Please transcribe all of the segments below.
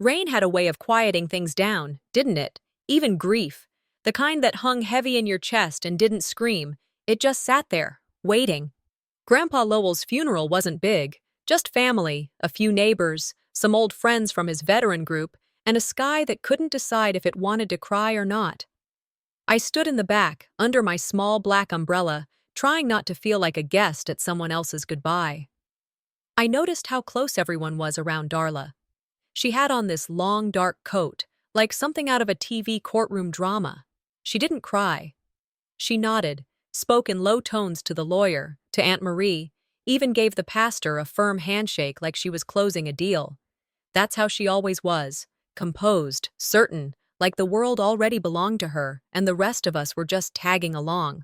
Rain had a way of quieting things down, didn't it? Even grief. The kind that hung heavy in your chest and didn't scream. It just sat there, waiting. Grandpa Lowell's funeral wasn't big, just family, a few neighbors, some old friends from his veteran group, and a sky that couldn't decide if it wanted to cry or not. I stood in the back, under my small black umbrella, trying not to feel like a guest at someone else's goodbye. I noticed how close everyone was around Darla. She had on this long, dark coat, like something out of a TV courtroom drama. She didn't cry. She nodded, spoke in low tones to the lawyer, to Aunt Marie, even gave the pastor a firm handshake like she was closing a deal. That's how she always was, composed, certain, like the world already belonged to her and the rest of us were just tagging along.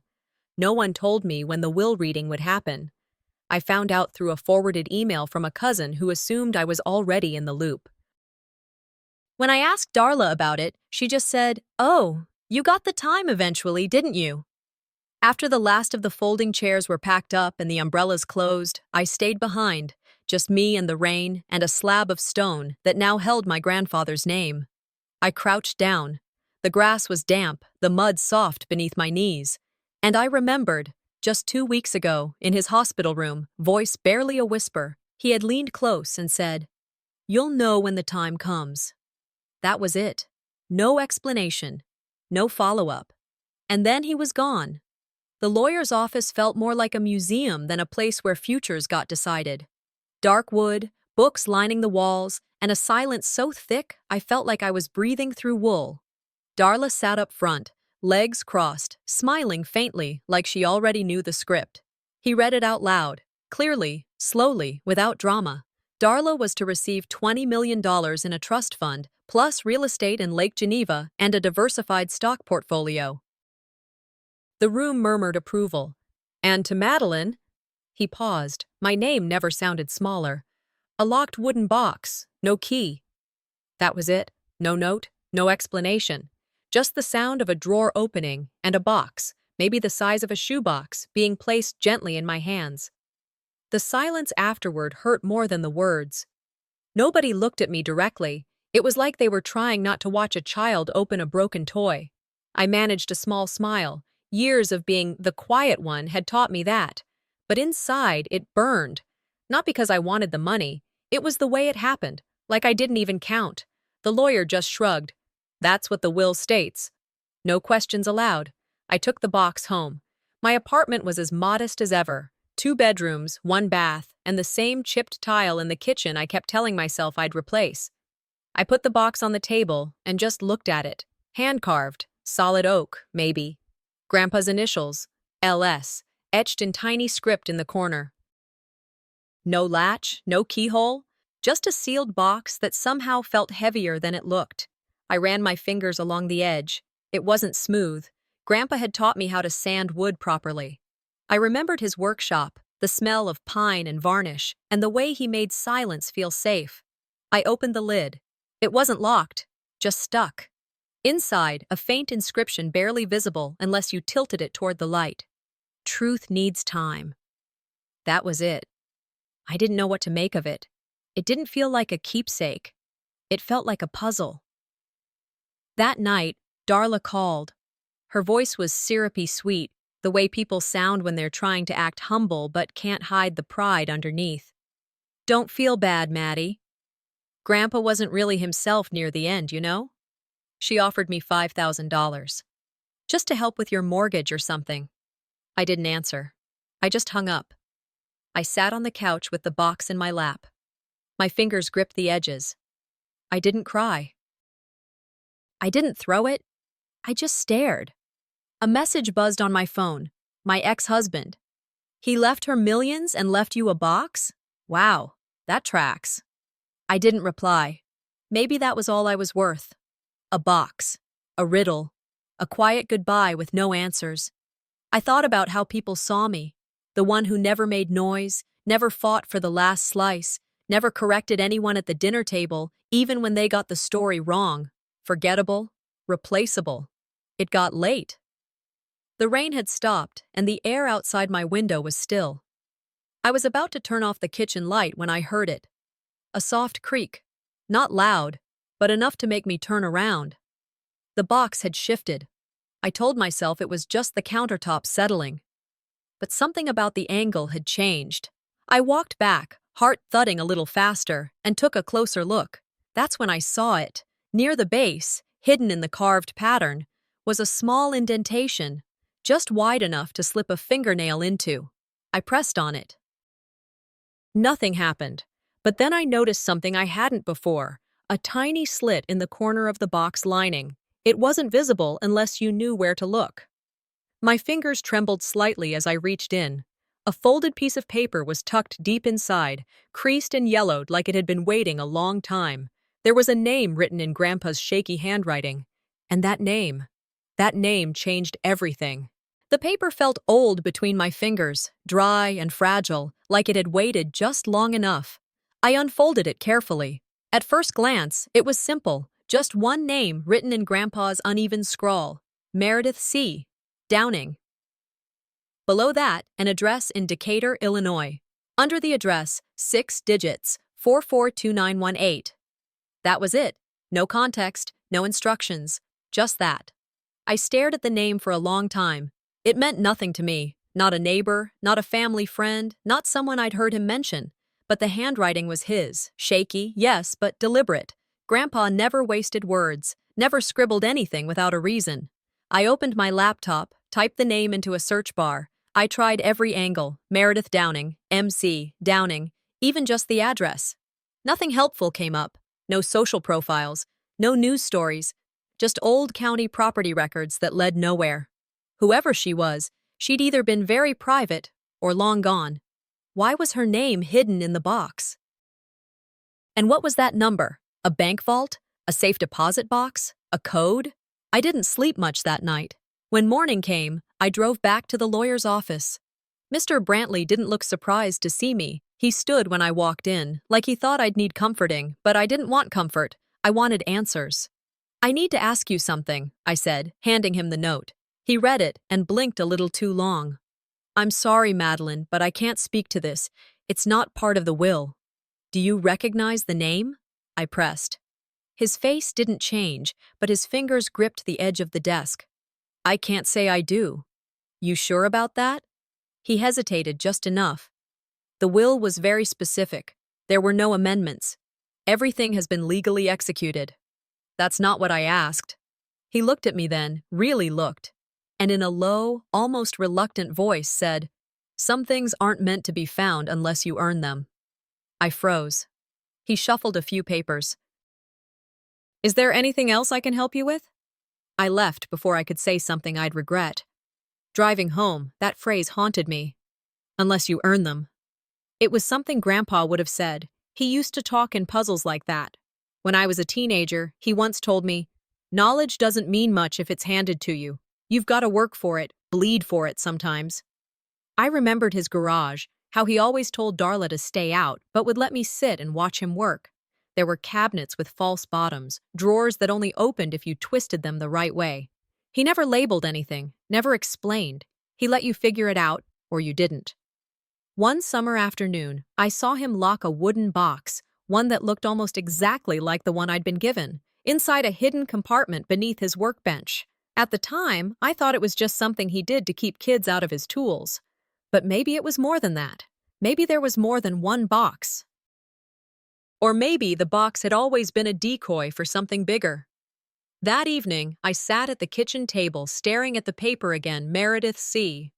No one told me when the will reading would happen. I found out through a forwarded email from a cousin who assumed I was already in the loop. When I asked Darla about it, she just said, "Oh, you got the time eventually, didn't you?" After the last of the folding chairs were packed up and the umbrellas closed, I stayed behind, just me and the rain and a slab of stone that now held my grandfather's name. I crouched down. The grass was damp, the mud soft beneath my knees. And I remembered, just 2 weeks ago, in his hospital room, voice barely a whisper, he had leaned close and said, "You'll know when the time comes." That was it. No explanation. No follow-up. And then he was gone. The lawyer's office felt more like a museum than a place where futures got decided. Dark wood, books lining the walls, and a silence so thick I felt like I was breathing through wool. Darla sat up front, legs crossed, smiling faintly like she already knew the script. He read it out loud, clearly, slowly, without drama. Darla was to receive $20 million in a trust fund, plus real estate in Lake Geneva and a diversified stock portfolio. The room murmured approval. And to Madeline, he paused. My name never sounded smaller. A locked wooden box, no key. That was it. No note, no explanation. Just the sound of a drawer opening and a box, maybe the size of a shoebox, being placed gently in my hands. The silence afterward hurt more than the words. Nobody looked at me directly. It was like they were trying not to watch a child open a broken toy. I managed a small smile. Years of being the quiet one had taught me that. But inside, it burned. Not because I wanted the money. It was the way it happened, like I didn't even count. The lawyer just shrugged. That's what the will states. No questions allowed. I took the box home. My apartment was as modest as ever. 2 bedrooms, 1 bath, and the same chipped tile in the kitchen I kept telling myself I'd replace. I put the box on the table and just looked at it. Hand-carved, solid oak, maybe. Grandpa's initials, LS, etched in tiny script in the corner. No latch, no keyhole, just a sealed box that somehow felt heavier than it looked. I ran my fingers along the edge. It wasn't smooth. Grandpa had taught me how to sand wood properly. I remembered his workshop, the smell of pine and varnish, and the way he made silence feel safe. I opened the lid. It wasn't locked, just stuck. Inside, a faint inscription barely visible unless you tilted it toward the light. Truth needs time. That was it. I didn't know what to make of it. It didn't feel like a keepsake. It felt like a puzzle. That night, Darla called. Her voice was syrupy sweet, the way people sound when they're trying to act humble but can't hide the pride underneath. "Don't feel bad, Maddie. Grandpa wasn't really himself near the end, you know?" She offered me $5,000. "Just to help with your mortgage or something." I didn't answer. I just hung up. I sat on the couch with the box in my lap. My fingers gripped the edges. I didn't cry. I didn't throw it. I just stared. A message buzzed on my phone. My ex-husband. "He left her millions and left you a box? Wow, that tracks." I didn't reply. Maybe that was all I was worth. A box. A riddle. A quiet goodbye with no answers. I thought about how people saw me. The one who never made noise, never fought for the last slice, never corrected anyone at the dinner table, even when they got the story wrong. Forgettable. Replaceable. It got late. The rain had stopped, and the air outside my window was still. I was about to turn off the kitchen light when I heard it. A soft creak. Not loud, but enough to make me turn around. The box had shifted. I told myself it was just the countertop settling. But something about the angle had changed. I walked back, heart thudding a little faster, and took a closer look. That's when I saw it. Near the base, hidden in the carved pattern, was a small indentation, just wide enough to slip a fingernail into. I pressed on it. Nothing happened, but then I noticed something I hadn't before, a tiny slit in the corner of the box lining. It wasn't visible unless you knew where to look. My fingers trembled slightly as I reached in. A folded piece of paper was tucked deep inside, creased and yellowed like it had been waiting a long time. There was a name written in Grandpa's shaky handwriting. And that name changed everything. The paper felt old between my fingers, dry and fragile, like it had waited just long enough. I unfolded it carefully. At first glance, it was simple, just one name written in Grandpa's uneven scrawl, Meredith C. Downing. Below that, an address in Decatur, Illinois. Under the address, 6 digits, 442918. That was it. No context, no instructions, just that. I stared at the name for a long time. It meant nothing to me. Not a neighbor, not a family friend, not someone I'd heard him mention. But the handwriting was his. Shaky, yes, but deliberate. Grandpa never wasted words, never scribbled anything without a reason. I opened my laptop, typed the name into a search bar. I tried every angle, Meredith Downing, MC, Downing, even just the address. Nothing helpful came up. No social profiles, no news stories, just old county property records that led nowhere. Whoever she was, she'd either been very private or long gone. Why was her name hidden in the box? And what was that number? A bank vault? A safe deposit box? A code? I didn't sleep much that night. When morning came, I drove back to the lawyer's office. Mr. Brantley didn't look surprised to see me. He stood when I walked in, like he thought I'd need comforting, but I didn't want comfort. I wanted answers. "I need to ask you something," I said, handing him the note. He read it and blinked a little too long. "I'm sorry, Madeline, but I can't speak to this. It's not part of the will." "Do you recognize the name?" I pressed. His face didn't change, but his fingers gripped the edge of the desk. "I can't say I do." "You sure about that?" He hesitated just enough. "The will was very specific. There were no amendments. Everything has been legally executed." "That's not what I asked." He looked at me then, really looked, and in a low, almost reluctant voice said, "Some things aren't meant to be found unless you earn them." I froze. He shuffled a few papers. "Is there anything else I can help you with?" I left before I could say something I'd regret. Driving home, that phrase haunted me. "Unless you earn them." It was something Grandpa would have said. He used to talk in puzzles like that. When I was a teenager, he once told me, "Knowledge doesn't mean much if it's handed to you. You've got to work for it, bleed for it sometimes." I remembered his garage, how he always told Darla to stay out, but would let me sit and watch him work. There were cabinets with false bottoms, drawers that only opened if you twisted them the right way. He never labeled anything, never explained. He let you figure it out, or you didn't. One summer afternoon, I saw him lock a wooden box, one that looked almost exactly like the one I'd been given, inside a hidden compartment beneath his workbench. At the time, I thought it was just something he did to keep kids out of his tools. But maybe it was more than that. Maybe there was more than one box. Or maybe the box had always been a decoy for something bigger. That evening, I sat at the kitchen table staring at the paper again, Meredith C.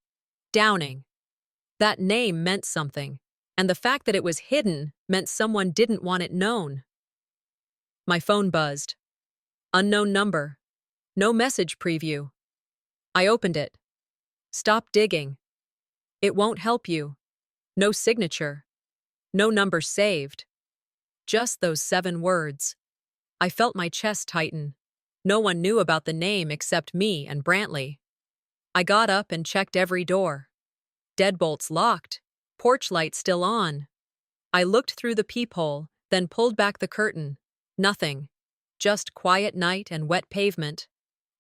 Downing. That name meant something, and the fact that it was hidden meant someone didn't want it known. My phone buzzed. Unknown number. No message preview. I opened it. "Stop digging. It won't help you." No signature. No number saved. Just those 7 words. I felt my chest tighten. No one knew about the name except me and Brantley. I got up and checked every door. Deadbolts locked. Porch light still on. I looked through the peephole, then pulled back the curtain. Nothing. Just quiet night and wet pavement.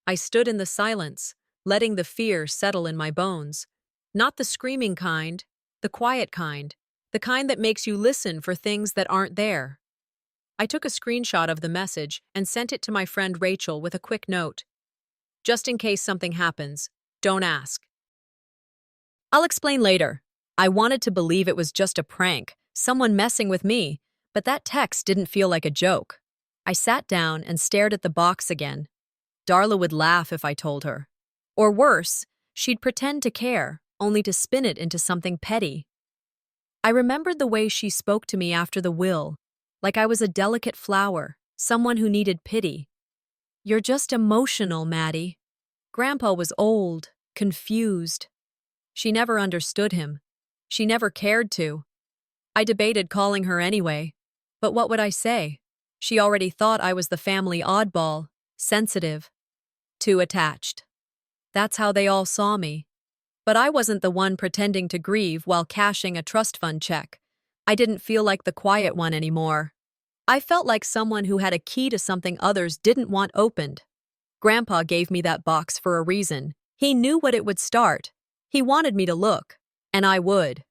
I stood in the silence, letting the fear settle in my bones. Not the screaming kind, the quiet kind, the kind that makes you listen for things that aren't there. I took a screenshot of the message and sent it to my friend Rachel with a quick note. Just in case something happens, don't ask. I'll explain later. I wanted to believe it was just a prank, someone messing with me, but that text didn't feel like a joke. I sat down and stared at the box again. Darla would laugh if I told her. Or worse, she'd pretend to care, only to spin it into something petty. I remembered the way she spoke to me after the will, like I was a delicate flower, someone who needed pity. You're just emotional, Maddie. Grandpa was old, confused. She never understood him. She never cared to. I debated calling her anyway, but what would I say? She already thought I was the family oddball, sensitive, too attached. That's how they all saw me. But I wasn't the one pretending to grieve while cashing a trust fund check. I didn't feel like the quiet one anymore. I felt like someone who had a key to something others didn't want opened. Grandpa gave me that box for a reason. He knew what it would start. He wanted me to look, and I would.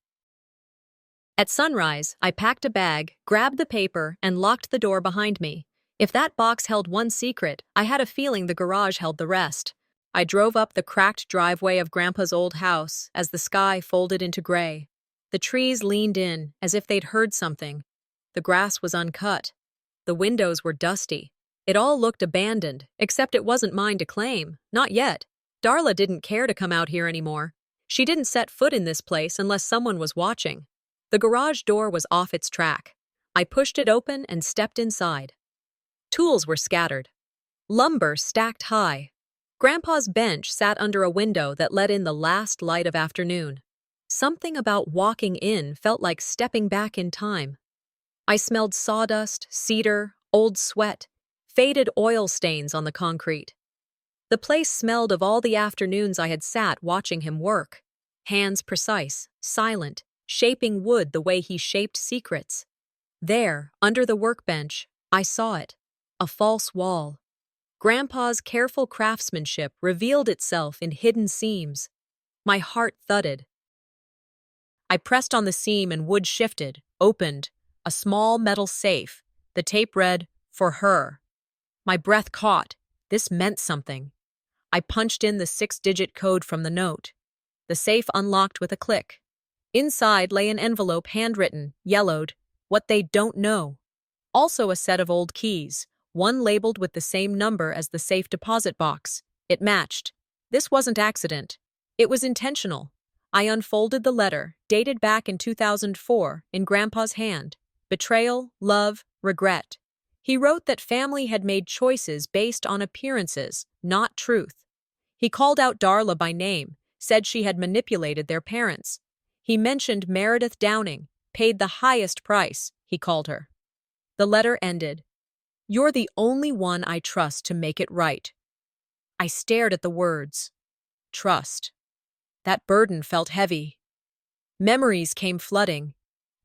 At sunrise, I packed a bag, grabbed the paper, and locked the door behind me. If that box held one secret, I had a feeling the garage held the rest. I drove up the cracked driveway of Grandpa's old house as the sky folded into gray. The trees leaned in as if they'd heard something. The grass was uncut. The windows were dusty. It all looked abandoned, except it wasn't mine to claim. Not yet. Darla didn't care to come out here anymore. She didn't set foot in this place unless someone was watching. The garage door was off its track. I pushed it open and stepped inside. Tools were scattered. Lumber stacked high. Grandpa's bench sat under a window that let in the last light of afternoon. Something about walking in felt like stepping back in time. I smelled sawdust, cedar, old sweat, faded oil stains on the concrete. The place smelled of all the afternoons I had sat watching him work. Hands precise, silent, shaping wood the way he shaped secrets. There, under the workbench, I saw it. A false wall. Grandpa's careful craftsmanship revealed itself in hidden seams. My heart thudded. I pressed on the seam and wood shifted, opened. A small metal safe. The tape read, "For her." My breath caught. This meant something. I punched in the 6-digit code from the note. The safe unlocked with a click. Inside lay an envelope handwritten, yellowed, "What they don't know." Also a set of old keys, one labeled with the same number as the safe deposit box. It matched. This wasn't accident. It was intentional. I unfolded the letter, dated back in 2004, in Grandpa's hand. Betrayal, love, regret. He wrote that family had made choices based on appearances, not truth. He called out Darla by name, said she had manipulated their parents. He mentioned Meredith Downing, paid the highest price, he called her. The letter ended. "You're the only one I trust to make it right." I stared at the words. Trust. That burden felt heavy. Memories came flooding.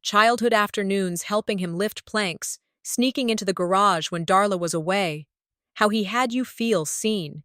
Childhood afternoons helping him lift planks, sneaking into the garage when Darla was away. How he had you feel seen.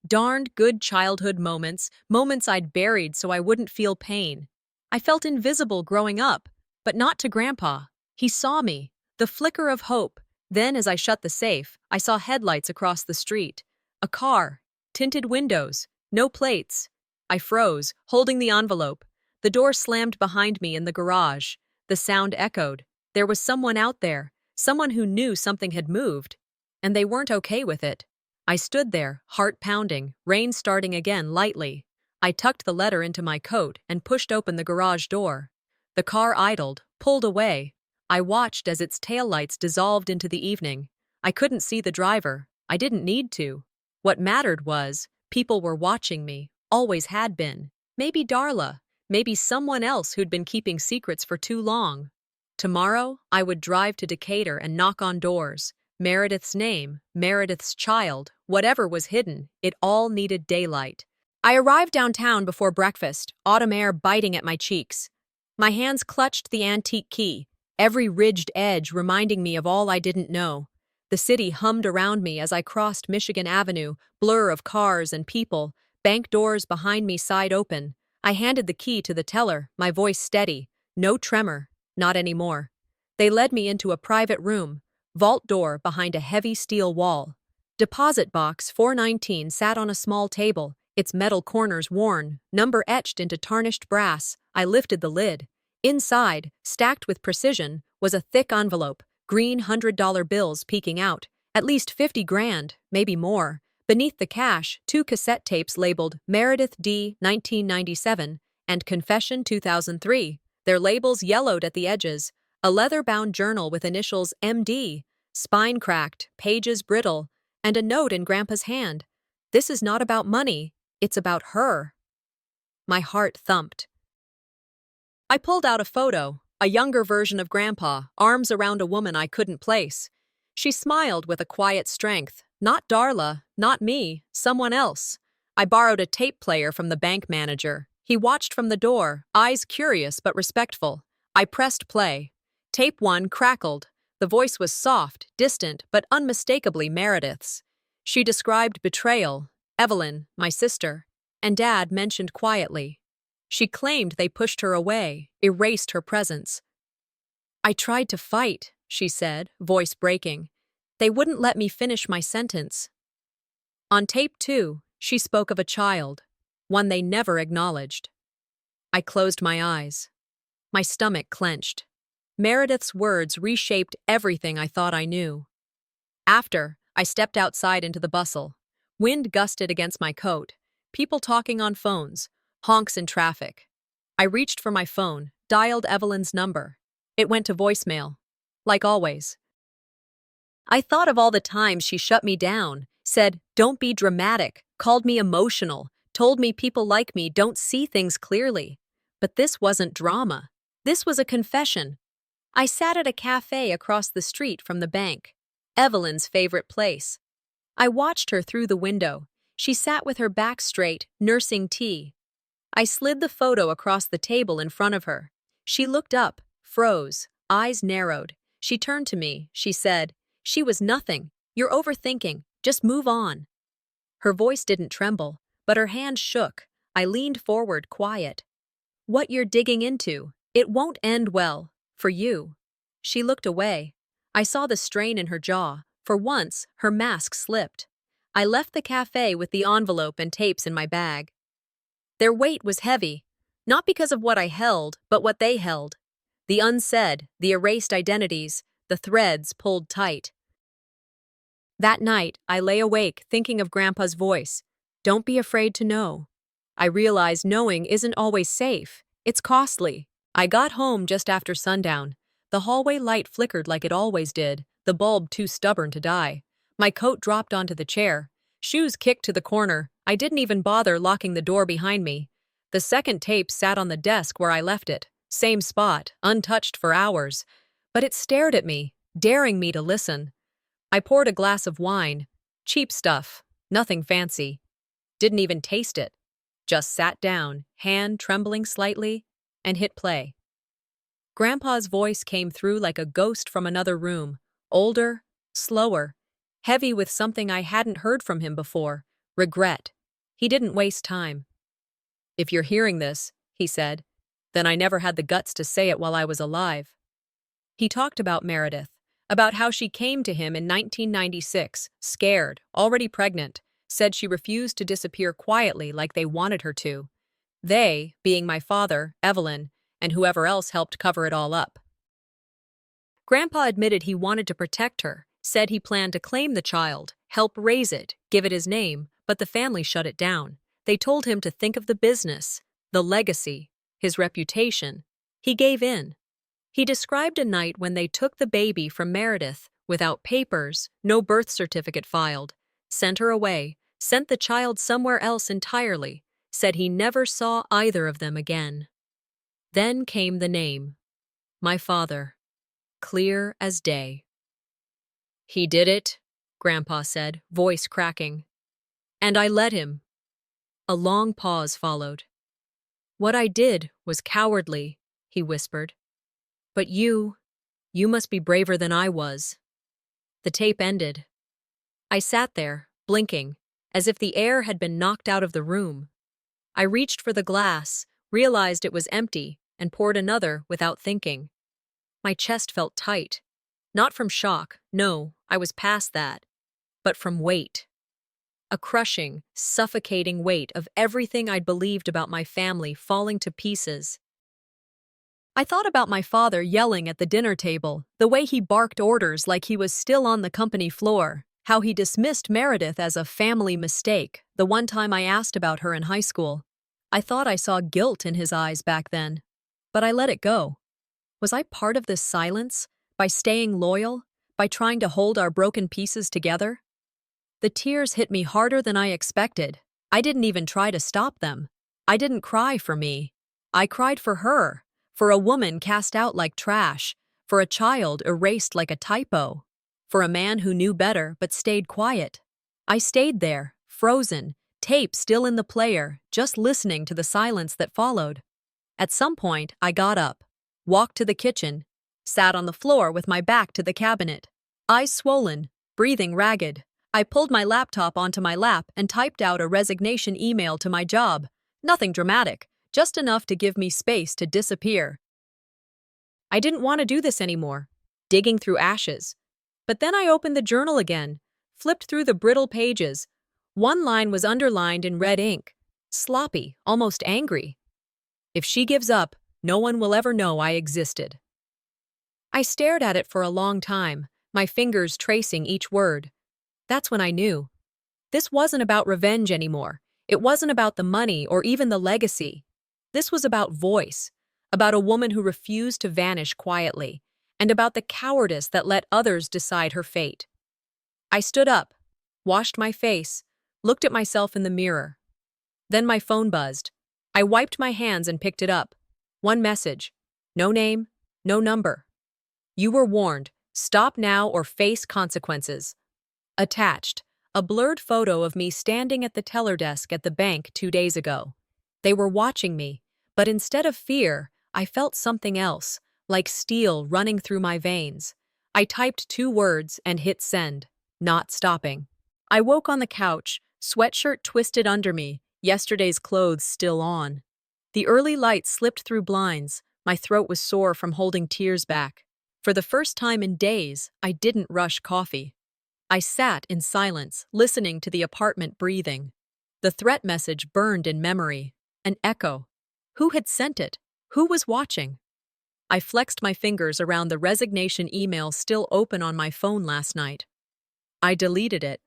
Darned good childhood moments, moments I'd buried so I wouldn't feel pain. I felt invisible growing up, but not to Grandpa. He saw me, the flicker of hope. Then, as I shut the safe, I saw headlights across the street. A car, tinted windows, no plates. I froze, holding the envelope. The door slammed behind me in the garage. The sound echoed. There was someone out there, someone who knew something had moved. And they weren't okay with it. I stood there, heart pounding, rain starting again lightly. I tucked the letter into my coat and pushed open the garage door. The car idled, pulled away. I watched as its taillights dissolved into the evening. I couldn't see the driver. I didn't need to. What mattered was, people were watching me, always had been. Maybe Darla, maybe someone else who'd been keeping secrets for too long. Tomorrow, I would drive to Decatur and knock on doors. Meredith's name, Meredith's child, whatever was hidden, it all needed daylight. I arrived downtown before breakfast, autumn air biting at my cheeks. My hands clutched the antique key, every ridged edge reminding me of all I didn't know. The city hummed around me as I crossed Michigan Avenue, blur of cars and people, bank doors behind me side open. I handed the key to the teller, my voice steady. No tremor, not anymore. They led me into a private room, vault door behind a heavy steel wall. Deposit box 419 sat on a small table, its metal corners worn, number etched into tarnished brass. I lifted the lid. Inside, stacked with precision, was a thick envelope, green $100 bills peeking out, at least 50 grand, maybe more. Beneath the cash, 2 cassette tapes labeled Meredith D. 1997 and Confession 2003, their labels yellowed at the edges, a leather-bound journal with initials MD, spine cracked, pages brittle, and a note in Grandpa's hand. This is not about money, it's about her. My heart thumped. I pulled out a photo, a younger version of Grandpa, arms around a woman I couldn't place. She smiled with a quiet strength. Not Darla, not me, someone else. I borrowed a tape player from the bank manager. He watched from the door, eyes curious but respectful. I pressed play. Tape 1 crackled. The voice was soft, distant, but unmistakably Meredith's. She described betrayal, Evelyn, my sister, and Dad mentioned quietly. She claimed they pushed her away, erased her presence. I tried to fight, she said, voice breaking. They wouldn't let me finish my sentence. On tape 2, she spoke of a child, one they never acknowledged. I closed my eyes. My stomach clenched. Meredith's words reshaped everything I thought I knew. After, I stepped outside into the bustle. Wind gusted against my coat, people talking on phones, honks in traffic. I reached for my phone, dialed Evelyn's number. It went to voicemail. Like always. I thought of all the times she shut me down, said, "Don't be dramatic," called me emotional, told me people like me don't see things clearly. But this wasn't drama. This was a confession. I sat at a cafe across the street from the bank, Evelyn's favorite place. I watched her through the window. She sat with her back straight, nursing tea. I slid the photo across the table in front of her. She looked up, froze, eyes narrowed. She turned to me. She said, "She was nothing. You're overthinking. Just move on." Her voice didn't tremble, but her hand shook. I leaned forward, quiet. "What you're digging into, it won't end well. For you." She looked away. I saw the strain in her jaw. For once, her mask slipped. I left the cafe with the envelope and tapes in my bag. Their weight was heavy, not because of what I held, but what they held. The unsaid, the erased identities, the threads pulled tight. That night, I lay awake thinking of Grandpa's voice. "Don't be afraid to know." I realized knowing isn't always safe. It's costly. I got home just after sundown. The hallway light flickered like it always did, the bulb too stubborn to die. My coat dropped onto the chair. Shoes kicked to the corner. I didn't even bother locking the door behind me. The second tape sat on the desk where I left it. Same spot, untouched for hours. But it stared at me, daring me to listen. I poured a glass of wine. Cheap stuff, nothing fancy. Didn't even taste it. Just sat down, hand trembling slightly, and hit play. Grandpa's voice came through like a ghost from another room, older, slower, heavy with something I hadn't heard from him before, regret. He didn't waste time. "If you're hearing this," he said, "then I never had the guts to say it while I was alive." He talked about Meredith, about how she came to him in 1996, scared, already pregnant, said she refused to disappear quietly like they wanted her to. They, being my father, Evelyn, and whoever else helped cover it all up. Grandpa admitted he wanted to protect her, said he planned to claim the child, help raise it, give it his name, but the family shut it down. They told him to think of the business, the legacy, his reputation. He gave in. He described a night when they took the baby from Meredith, without papers, no birth certificate filed, sent her away, sent the child somewhere else entirely, said he never saw either of them again. Then came the name. My father. Clear as day. "He did it," Grandpa said, voice cracking. "And I let him." A long pause followed. "What I did was cowardly," he whispered. "But you must be braver than I was." The tape ended. I sat there, blinking, as if the air had been knocked out of the room. I reached for the glass, realized it was empty, and poured another without thinking. My chest felt tight. Not from shock, no, I was past that, but from weight. A crushing, suffocating weight of everything I'd believed about my family falling to pieces. I thought about my father yelling at the dinner table, the way he barked orders like he was still on the company floor, how he dismissed Meredith as a family mistake, the one time I asked about her in high school. I thought I saw guilt in his eyes back then, but I let it go. Was I part of this silence, by staying loyal, by trying to hold our broken pieces together? The tears hit me harder than I expected. I didn't even try to stop them. I didn't cry for me. I cried for her, for a woman cast out like trash, for a child erased like a typo, for a man who knew better but stayed quiet. I stayed there, frozen, tape still in the player, just listening to the silence that followed. At some point, I got up, walked to the kitchen, sat on the floor with my back to the cabinet, eyes swollen, breathing ragged. I pulled my laptop onto my lap and typed out a resignation email to my job. Nothing dramatic, just enough to give me space to disappear. I didn't want to do this anymore, digging through ashes. But then I opened the journal again, flipped through the brittle pages. One line was underlined in red ink, sloppy, almost angry. If she gives up, no one will ever know I existed. I stared at it for a long time, my fingers tracing each word. That's when I knew. This wasn't about revenge anymore. It wasn't about the money or even the legacy. This was about voice, about a woman who refused to vanish quietly, and about the cowardice that let others decide her fate. I stood up, washed my face, looked at myself in the mirror. Then my phone buzzed. I wiped my hands and picked it up. One message. No name, no number. You were warned. Stop now or face consequences. Attached, a blurred photo of me standing at the teller desk at the bank 2 days ago. They were watching me, but instead of fear, I felt something else, like steel running through my veins. I typed 2 words and hit send, not stopping. I woke on the couch, sweatshirt twisted under me, yesterday's clothes still on. The early light slipped through blinds. My throat was sore from holding tears back. For the first time in days, I didn't rush coffee. I sat in silence, listening to the apartment breathing. The threat message burned in memory, an echo. Who had sent it? Who was watching? I flexed my fingers around the resignation email still open on my phone last night. I deleted it,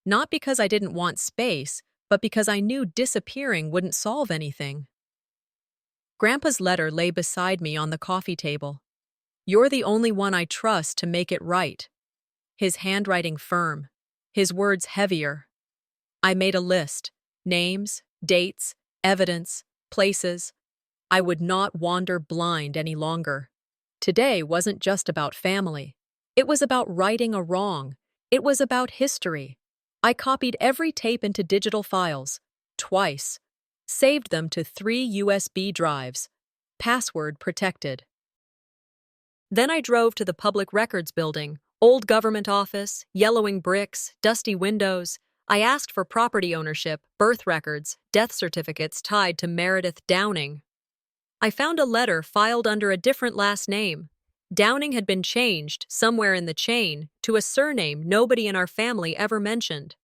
not because I didn't want space, but because I knew disappearing wouldn't solve anything. Grandpa's letter lay beside me on the coffee table. You're the only one I trust to make it right. His handwriting firm, his words heavier. I made a list, names, dates, evidence, places. I would not wander blind any longer. Today wasn't just about family. It was about righting a wrong. It was about history. I copied every tape into digital files, twice. Saved them to 3 USB drives, password protected. Then I drove to the Public Records Building, old government office, yellowing bricks, dusty windows. I asked for property ownership, birth records, death certificates tied to Meredith Downing. I found a letter filed under a different last name. Downing had been changed, somewhere in the chain, to a surname nobody in our family ever mentioned.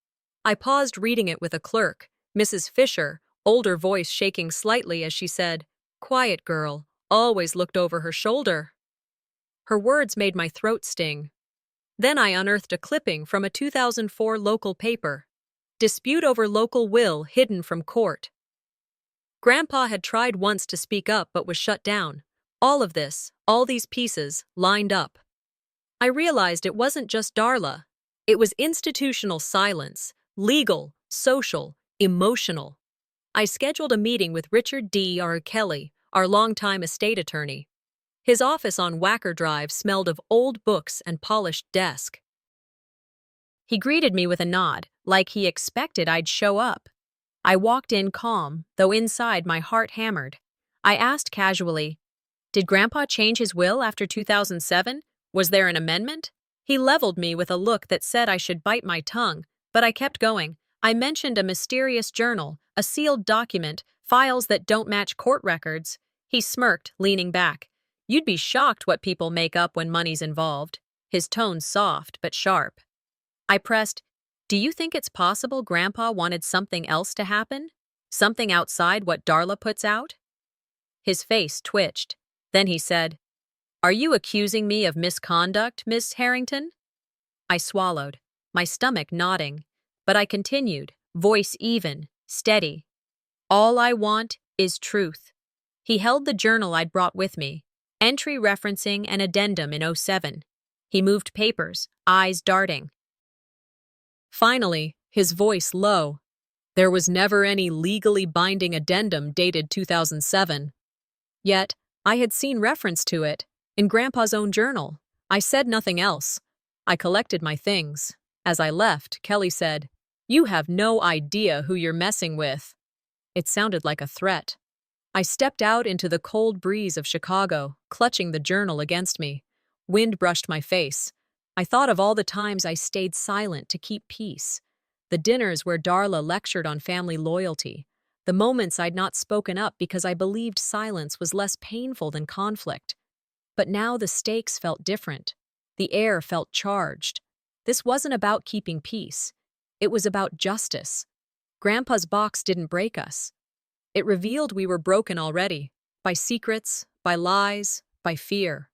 I paused reading it with a clerk, Mrs. Fisher, older voice shaking slightly as she said, "Quiet girl, always looked over her shoulder." Her words made my throat sting. Then I unearthed a clipping from a 2004 local paper. Dispute over local will hidden from court. Grandpa had tried once to speak up but was shut down. All of this, all these pieces, lined up. I realized it wasn't just Darla. It was institutional silence, legal, social, emotional. I scheduled a meeting with Richard D. R. Kelly, our longtime estate attorney. His office on Wacker Drive smelled of old books and polished desk. He greeted me with a nod, like he expected I'd show up. I walked in calm, though inside my heart hammered. I asked casually, "Did Grandpa change his will after 2007? Was there an amendment?" He leveled me with a look that said I should bite my tongue, but I kept going. I mentioned a mysterious journal, a sealed document, files that don't match court records. He smirked, leaning back. You'd be shocked what people make up when money's involved. His tone soft but sharp. I pressed, "Do you think it's possible Grandpa wanted something else to happen? Something outside what Darla puts out?" His face twitched. Then he said, "Are you accusing me of misconduct, Miss Harrington?" I swallowed, my stomach knotting, but I continued, voice even, steady. "All I want is truth." He held the journal I'd brought with me, entry referencing an addendum in '07. He moved papers, eyes darting. Finally, his voice low. "There was never any legally binding addendum dated 2007. Yet, I had seen reference to it, in Grandpa's own journal. I said nothing else. I collected my things. As I left, Kelly said, "You have no idea who you're messing with." It sounded like a threat. I stepped out into the cold breeze of Chicago, clutching the journal against me. Wind brushed my face. I thought of all the times I stayed silent to keep peace. The dinners where Darla lectured on family loyalty. The moments I'd not spoken up because I believed silence was less painful than conflict. But now the stakes felt different. The air felt charged. This wasn't about keeping peace. It was about justice. Grandpa's box didn't break us. It revealed we were broken already, by secrets, by lies, by fear.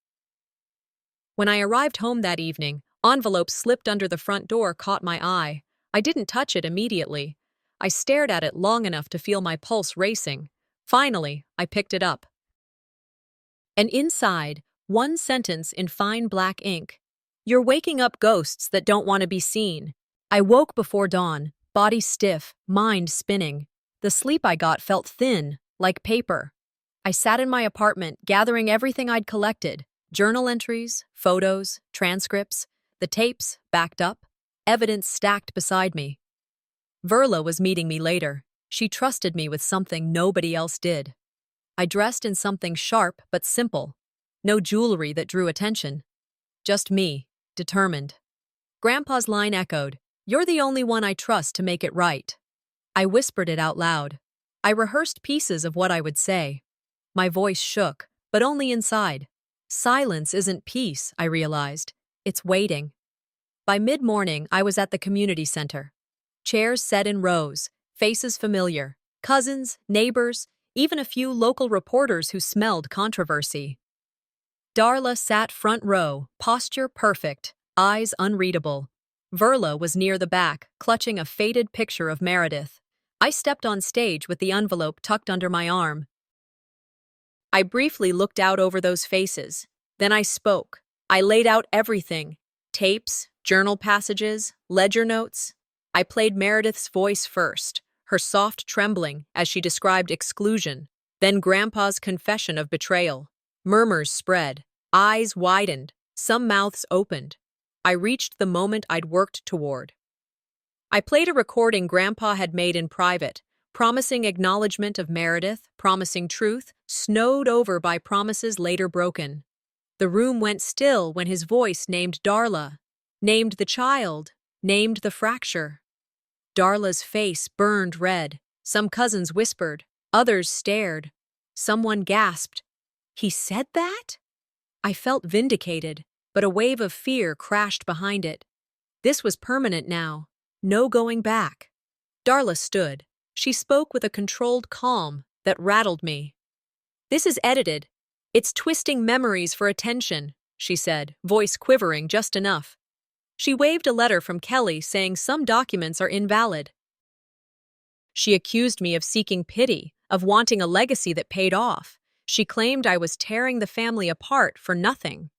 When I arrived home that evening, envelope slipped under the front door caught my eye. I didn't touch it immediately. I stared at it long enough to feel my pulse racing. Finally, I picked it up. And inside, one sentence in fine black ink. "You're waking up ghosts that don't want to be seen." I woke before dawn, body stiff, mind spinning. The sleep I got felt thin, like paper. I sat in my apartment, gathering everything I'd collected. Journal entries, photos, transcripts, the tapes backed up, evidence stacked beside me. Verla was meeting me later. She trusted me with something nobody else did. I dressed in something sharp but simple. No jewelry that drew attention. Just me, determined. Grandpa's line echoed, "You're the only one I trust to make it right." I whispered it out loud. I rehearsed pieces of what I would say. My voice shook, but only inside. Silence isn't peace, I realized. It's waiting. By mid-morning, I was at the community center. Chairs set in rows, faces familiar, cousins, neighbors, even a few local reporters who smelled controversy. Darla sat front row, posture perfect, eyes unreadable. Verla was near the back, clutching a faded picture of Meredith. I stepped on stage with the envelope tucked under my arm. I briefly looked out over those faces. Then I spoke. I laid out everything. Tapes, journal passages, ledger notes. I played Meredith's voice first, her soft trembling as she described exclusion, then Grandpa's confession of betrayal. Murmurs spread, eyes widened, some mouths opened. I reached the moment I'd worked toward. I played a recording Grandpa had made in private, promising acknowledgement of Meredith, promising truth, snowed over by promises later broken. The room went still when his voice named Darla, named the child, named the fracture. Darla's face burned red. Some cousins whispered, others stared. Someone gasped, "He said that?" I felt vindicated, but a wave of fear crashed behind it. This was permanent now. No going back. Darla stood. She spoke with a controlled calm that rattled me. "This is edited. It's twisting memories for attention," she said, voice quivering just enough. She waved a letter from Kelly saying some documents are invalid. She accused me of seeking pity, of wanting a legacy that paid off. She claimed I was tearing the family apart for nothing.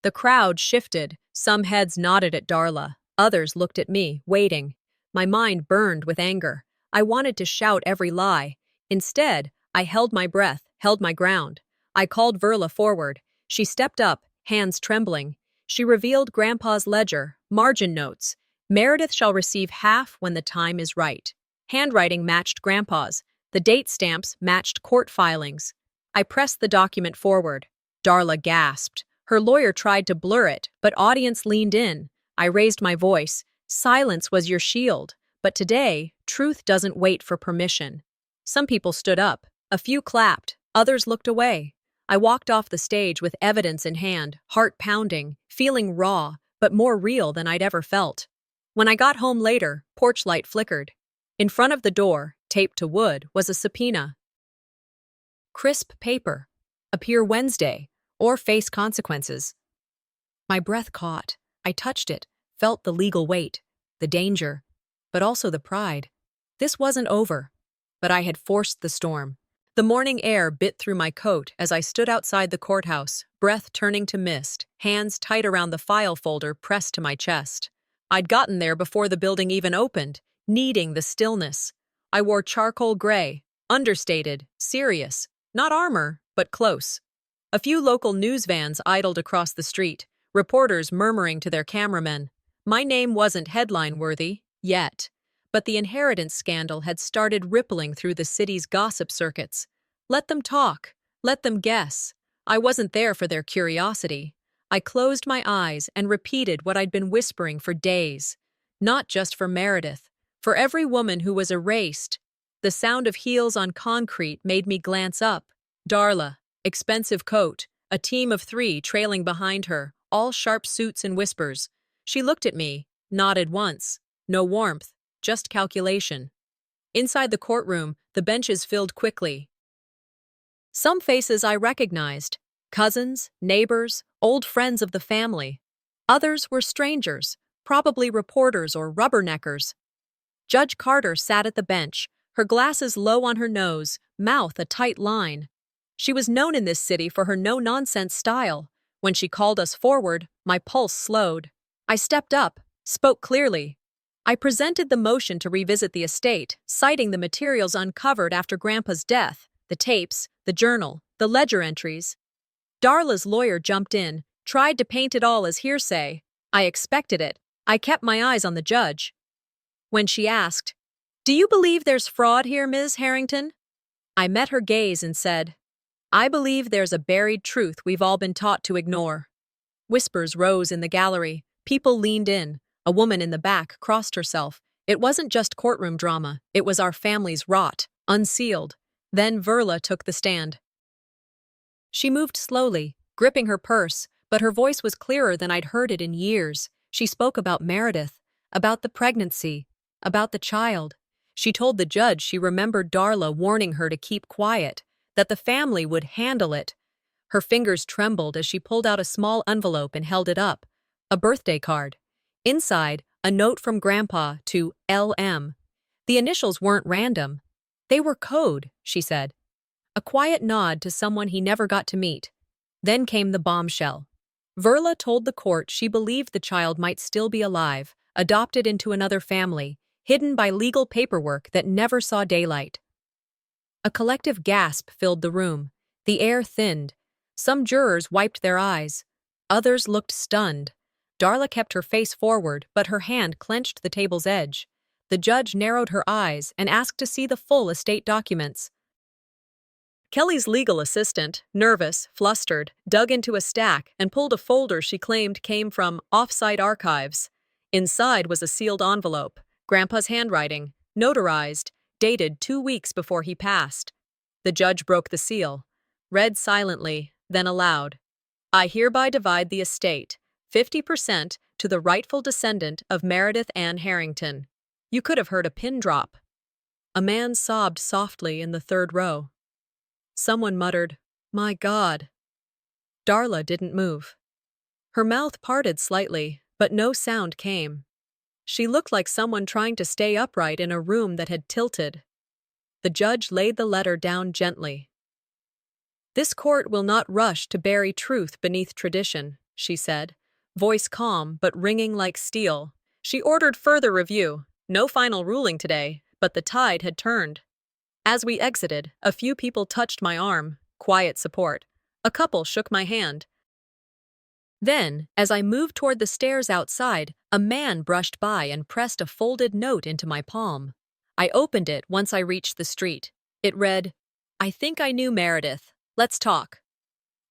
The crowd shifted. Some heads nodded at Darla. Others looked at me, waiting. My mind burned with anger. I wanted to shout every lie. Instead, I held my breath, held my ground. I called Verla forward. She stepped up, hands trembling. She revealed Grandpa's ledger, margin notes. Meredith shall receive half when the time is right. Handwriting matched Grandpa's. The date stamps matched court filings. I pressed the document forward. Darla gasped. Her lawyer tried to blur it, but audience leaned in. I raised my voice. Silence was your shield. But today, truth doesn't wait for permission. Some people stood up. A few clapped. Others looked away. I walked off the stage with evidence in hand, heart pounding, feeling raw, but more real than I'd ever felt. When I got home later, porch light flickered. In front of the door, taped to wood, was a subpoena. Crisp paper. Appear Wednesday, or face consequences. My breath caught. I touched it, felt the legal weight, the danger, but also the pride. This wasn't over, but I had forced the storm. The morning air bit through my coat as I stood outside the courthouse, breath turning to mist, hands tight around the file folder pressed to my chest. I'd gotten there before the building even opened, needing the stillness. I wore charcoal gray, understated, serious, not armor, but close. A few local news vans idled across the street, reporters murmuring to their cameramen. My name wasn't headline-worthy, yet, but the inheritance scandal had started rippling through the city's gossip circuits. Let them talk, let them guess. I wasn't there for their curiosity. I closed my eyes and repeated what I'd been whispering for days. Not just for Meredith, for every woman who was erased. The sound of heels on concrete made me glance up. Darla, expensive coat, a team of 3 trailing behind her, all sharp suits and whispers. She looked at me, nodded once. No warmth, just calculation. Inside the courtroom, the benches filled quickly. Some faces I recognized. Cousins, neighbors, old friends of the family. Others were strangers, probably reporters or rubberneckers. Judge Carter sat at the bench, her glasses low on her nose, mouth a tight line. She was known in this city for her no-nonsense style. When she called us forward, my pulse slowed. I stepped up, spoke clearly. I presented the motion to revisit the estate, citing the materials uncovered after Grandpa's death, the tapes, the journal, the ledger entries. Darla's lawyer jumped in, tried to paint it all as hearsay. I expected it. I kept my eyes on the judge. When she asked, "Do you believe there's fraud here, Ms. Harrington?" I met her gaze and said, "I believe there's a buried truth we've all been taught to ignore." Whispers rose in the gallery. People leaned in. A woman in the back crossed herself. It wasn't just courtroom drama. It was our family's rot, unsealed. Then Verla took the stand. She moved slowly, gripping her purse, but her voice was clearer than I'd heard it in years. She spoke about Meredith, about the pregnancy, about the child. She told the judge she remembered Darla warning her to keep quiet, that the family would handle it. Her fingers trembled as she pulled out a small envelope and held it up. A birthday card. Inside, a note from Grandpa to LM. The initials weren't random. They were code, she said. A quiet nod to someone he never got to meet. Then came the bombshell. Verla told the court she believed the child might still be alive, adopted into another family, hidden by legal paperwork that never saw daylight. A collective gasp filled the room. The air thinned. Some jurors wiped their eyes. Others looked stunned. Darla kept her face forward, but her hand clenched the table's edge. The judge narrowed her eyes and asked to see the full estate documents. Kelly's legal assistant, nervous, flustered, dug into a stack and pulled a folder she claimed came from off-site archives. Inside was a sealed envelope, Grandpa's handwriting, notarized, dated 2 weeks before he passed. The judge broke the seal, read silently, then aloud. "I hereby divide the estate, 50% to the rightful descendant of Meredith Ann Harrington." You could have heard a pin drop. A man sobbed softly in the 3rd row. Someone muttered, "My God." Darla didn't move. Her mouth parted slightly, but no sound came. She looked like someone trying to stay upright in a room that had tilted. The judge laid the letter down gently. "This court will not rush to bury truth beneath tradition," she said, voice calm but ringing like steel. She ordered further review. No final ruling today, but the tide had turned. As we exited, a few people touched my arm, quiet support. A couple shook my hand. Then, as I moved toward the stairs outside, a man brushed by and pressed a folded note into my palm. I opened it once I reached the street. It read, "I think I knew Meredith. Let's talk."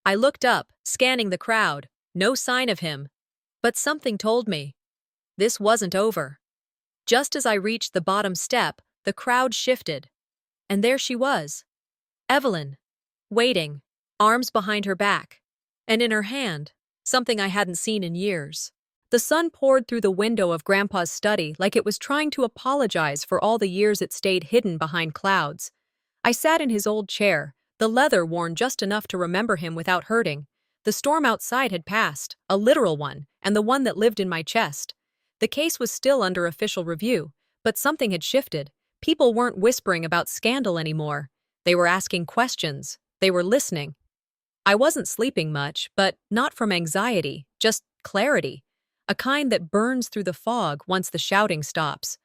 I looked up, scanning the crowd. No sign of him. But something told me. This wasn't over. Just as I reached the bottom step, the crowd shifted. And there she was. Evelyn. Waiting. arms behind her back, and in her hand, something I hadn't seen in years. The sun poured through the window of Grandpa's study like it was trying to apologize for all the years it stayed hidden behind clouds. I sat in his old chair, the leather worn just enough to remember him without hurting. The storm outside had passed, a literal one, and the one that lived in my chest. The case was still under official review, but something had shifted. People weren't whispering about scandal anymore. They were asking questions. They were listening. I wasn't sleeping much, but not from anxiety, just clarity, a kind that burns through the fog once the shouting stops.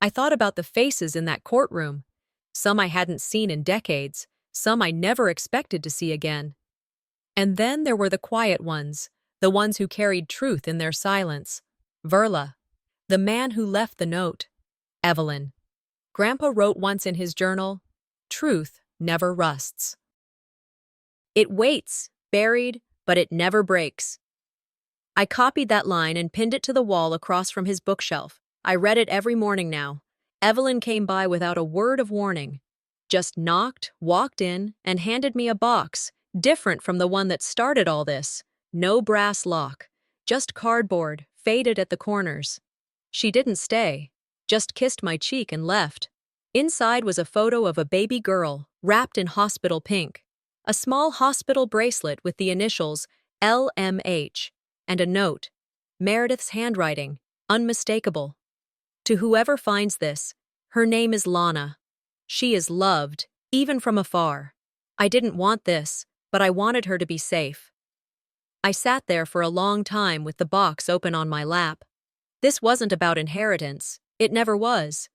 I thought about the faces in that courtroom. Some I hadn't seen in decades, some I never expected to see again. And then there were the quiet ones, the ones who carried truth in their silence. Verla, the man who left the note. Evelyn. Grandpa wrote once in his journal, "Truth never rusts. It waits, buried, but it never breaks." I copied that line and pinned it to the wall across from his bookshelf. I read it every morning now. Evelyn came by without a word of warning. Just knocked, walked in, and handed me a box, different from the one that started all this. No brass lock, just cardboard, faded at the corners. She didn't stay, just kissed my cheek and left. Inside was a photo of a baby girl, wrapped in hospital pink. A small hospital bracelet with the initials LMH, and a note. Meredith's handwriting, unmistakable. To whoever finds this, her name is Lana. She is loved, even from afar. I didn't want this, but I wanted her to be safe. I sat there for a long time with the box open on my lap. This wasn't about inheritance. It never was.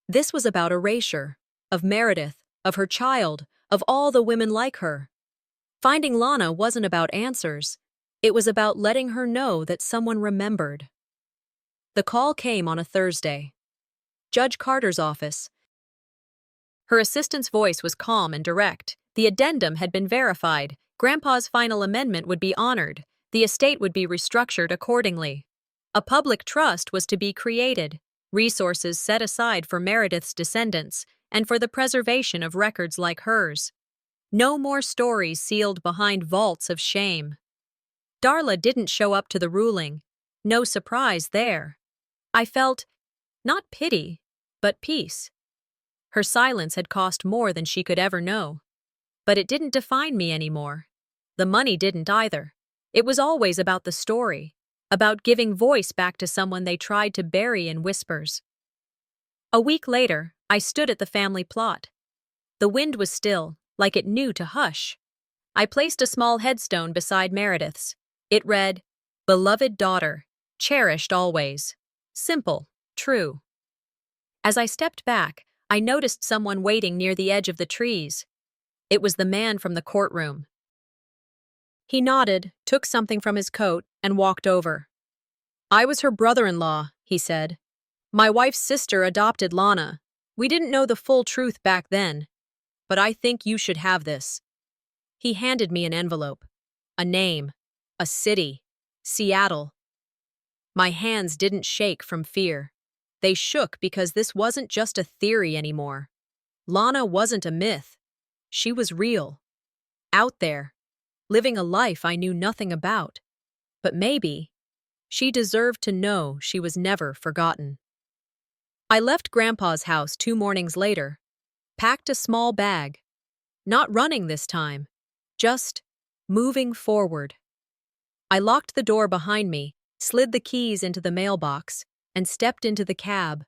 This was about erasure, of Meredith, of her child, of all the women like her. Finding Lana wasn't about answers. It was about letting her know that someone remembered. The call came on a Thursday. Judge Carter's office. Her assistant's voice was calm and direct. The addendum had been verified. Grandpa's final amendment would be honored. The estate would be restructured accordingly. A public trust was to be created, resources set aside for Meredith's descendants, and for the preservation of records like hers. No more stories sealed behind vaults of shame. Darla didn't show up to the ruling. No surprise there. I felt, not pity, but peace. Her silence had cost more than she could ever know. But it didn't define me anymore. The money didn't either. It was always about the story, about giving voice back to someone they tried to bury in whispers. A week later, I stood at the family plot. The wind was still, like it knew to hush. I placed a small headstone beside Meredith's. It read, "Beloved daughter, cherished always." Simple, true. As I stepped back, I noticed someone waiting near the edge of the trees. It was the man from the courtroom. He nodded, took something from his coat, and walked over. "I was her brother-in-law," he said. "My wife's sister adopted Lana. We didn't know the full truth back then. But I think you should have this." He handed me an envelope. A name. A city. Seattle. My hands didn't shake from fear. They shook because this wasn't just a theory anymore. Lana wasn't a myth. She was real. Out there. Living a life I knew nothing about. But maybe she deserved to know she was never forgotten. I left Grandpa's house 2 mornings later, packed a small bag. Not running this time, just moving forward. I locked the door behind me, slid the keys into the mailbox, and stepped into the cab.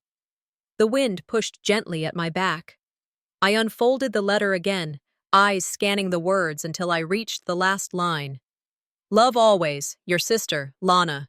The wind pushed gently at my back. I unfolded the letter again, eyes scanning the words until I reached the last line. "Love always, your sister, Lana."